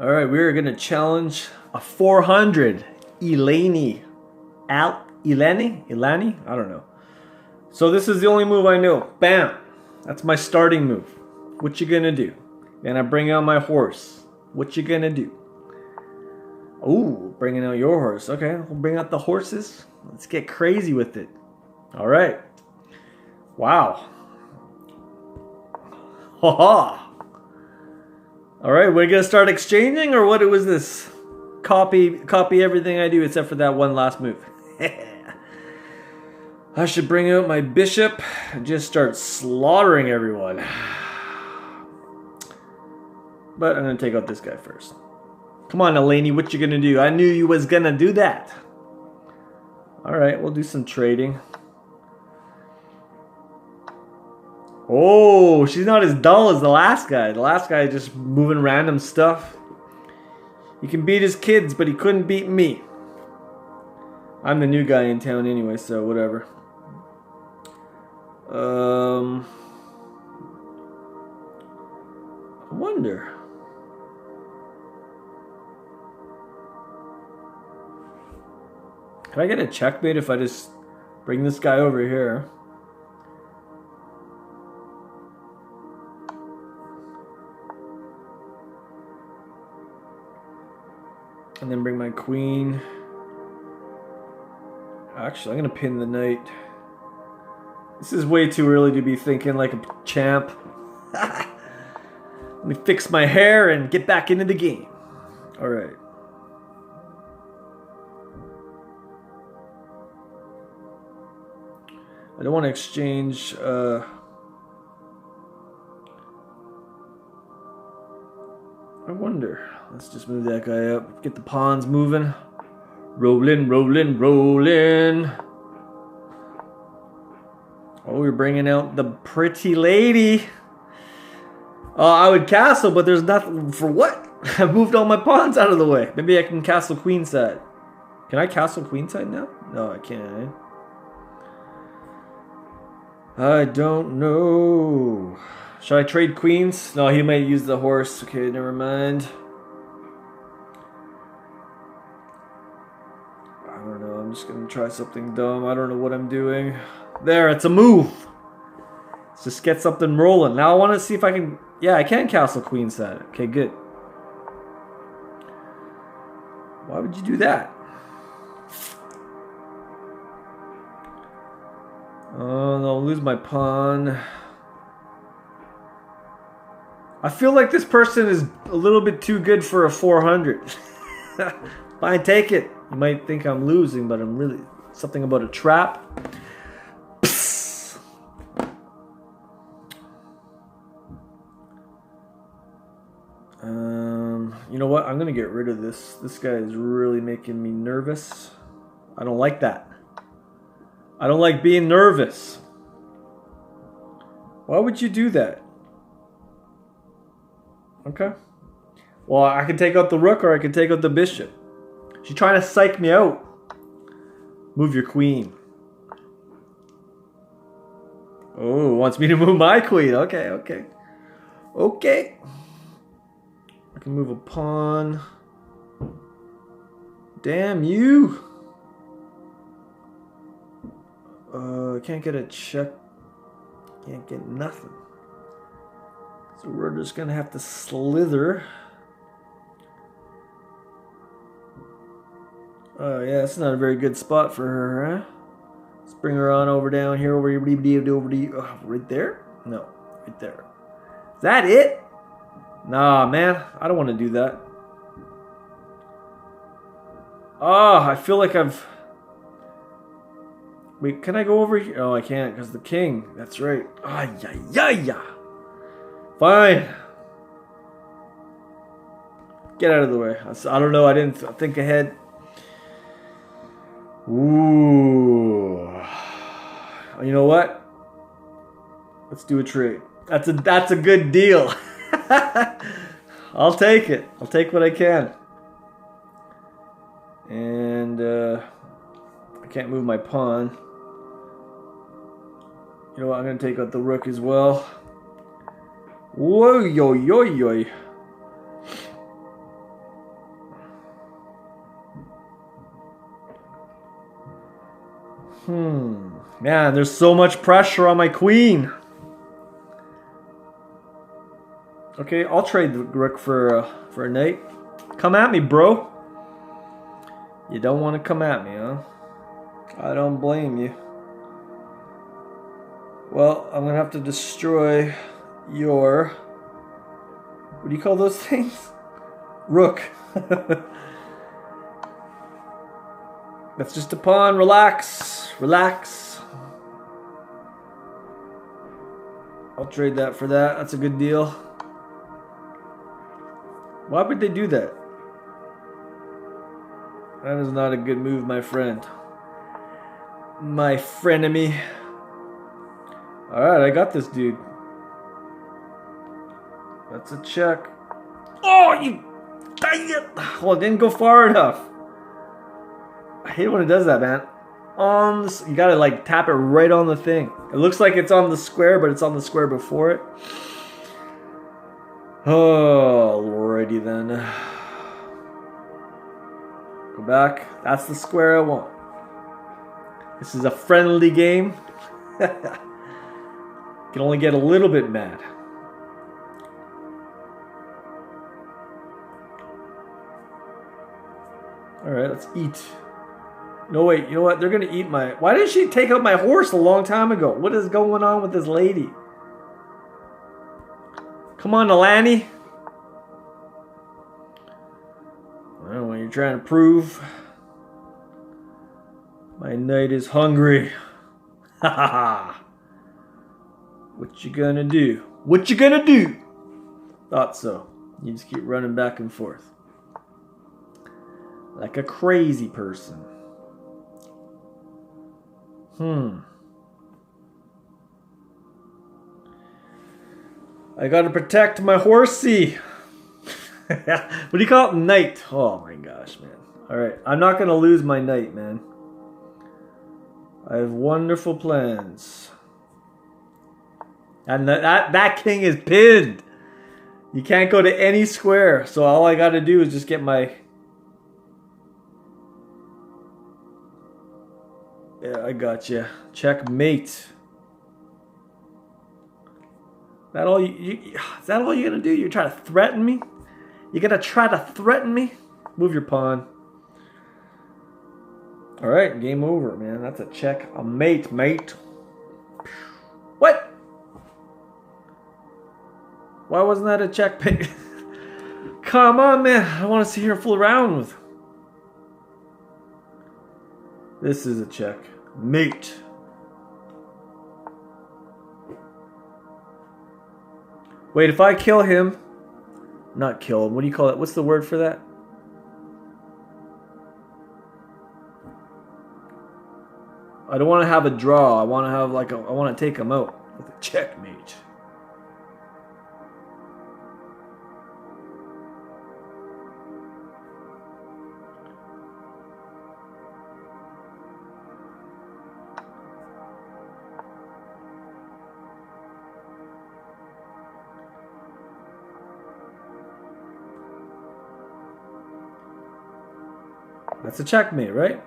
All right, we're gonna challenge a 400 Elani. Elani? I don't know. So this is the only move I know. Bam! That's my starting move. What you gonna do? Then I bring out my horse. What you gonna do? Ooh, bringing out your horse. Okay, we'll bring out the horses. Let's get crazy with it. All right. Wow. Ha ha. All right, we're gonna start exchanging, or what was this? Copy everything I do except for that one last move. I should bring out my bishop and just start slaughtering everyone. But I'm gonna take out this guy first. Come on, Elani, what you gonna do? I knew you was gonna do that. All right, we'll do some trading. Oh, she's not as dull as the last guy. The last guy just moving random stuff. He can beat his kids, but he couldn't beat me. I'm the new guy in town anyway, so whatever. I wonder. Can I get a checkmate if I just bring this guy over here? And then bring my queen. Actually, I'm going to pin the knight. This is way too early to be thinking like a champ. Let me fix my hair and get back into the game. Alright. I don't want to exchange... I wonder. Let's just move that guy up. Get the pawns moving. Rolling, rolling, rolling. Oh, we're bringing out the pretty lady. I would castle, but there's nothing for what? I moved all my pawns out of the way. Maybe I can castle queenside. Can I castle queenside now? No, I can't. I don't know. Should I trade queens? No, he might use the horse. Okay, never mind. I don't know. I'm just going to try something dumb. I don't know what I'm doing. There, it's a move. Let's just get something rolling. Now I want to see if I can... Yeah, I can castle queenside. Okay, good. Why would you do that? Oh, no, I'll lose my pawn. I feel like this person is a little bit too good for a 400. Fine, take it. You might think I'm losing, but I'm really... Something about a trap. Psst. You know what? I'm going to get rid of this. This guy is really making me nervous. I don't like that. I don't like being nervous. Why would you do that? Okay. Well, I can take out the rook or I can take out the bishop. She's trying to psych me out. Move your queen. Oh, wants me to move my queen. Okay, okay. Okay. I can move a pawn. Damn you. Can't get a check. Can't get nothing. So we're just gonna have to slither. Oh yeah, that's not a very good spot for her, huh? Let's bring her on over down here, over right there? No, right there. Is that it? Nah, man, I don't want to do that. Oh, I feel like I've... Wait, can I go over here? Oh, I can't, because the king. That's right. Ah, yeah. Fine. Get out of the way. I don't know. I didn't think ahead. Ooh. You know what? Let's do a trade. That's a good deal. I'll take it. I'll take what I can. And I can't move my pawn. You know what? I'm gonna take out the rook as well. Whoa, yo. Man, there's so much pressure on my queen. Okay, I'll trade the rook for a knight. Come at me, bro. You don't want to come at me, huh? I don't blame you. Well, I'm gonna have to destroy your... What do you call those things? Rook. That's just a pawn. Relax. Relax. I'll trade that for that. That's a good deal. Why would they do that? That is not a good move, my friend. My frenemy. Alright, I got this dude. That's a check. Oh, you... Dang it! Well, it didn't go far enough. I hate when it does that, man. You gotta like tap it right on the thing. It looks like it's on the square, but it's on the square before it. Oh, alrighty then. Go back. That's the square I want. This is a friendly game. Can only get a little bit mad. Alright, let's eat. No, wait, you know what? They're gonna eat my... Why didn't she take out my horse a long time ago? What is going on with this lady? Come on, Elani. I don't know what you're trying to prove. My knight is hungry. Ha ha ha. What you gonna do? What you gonna do? Thought so. You just keep running back and forth. Like a crazy person. I gotta protect my horsey. What do you call it? Knight. Oh my gosh, man. Alright, I'm not gonna lose my knight, man. I have wonderful plans. And that king is pinned. You can't go to any square. So all I gotta do is just get my... Yeah, I got you. Checkmate. Is that all is that all you're gonna do? You're trying to threaten me? You're gonna try to threaten me? Move your pawn. Alright, game over, man. That's a check. A mate, mate. What? Why wasn't that a checkmate? Come on, man. I want to see her fool around with. This is a check. Mate. Wait, if I kill him... Not kill him. What do you call it? What's the word for that? I don't want to have a draw. I want to have like a... I want to take him out with a checkmate. That's a checkmate, right?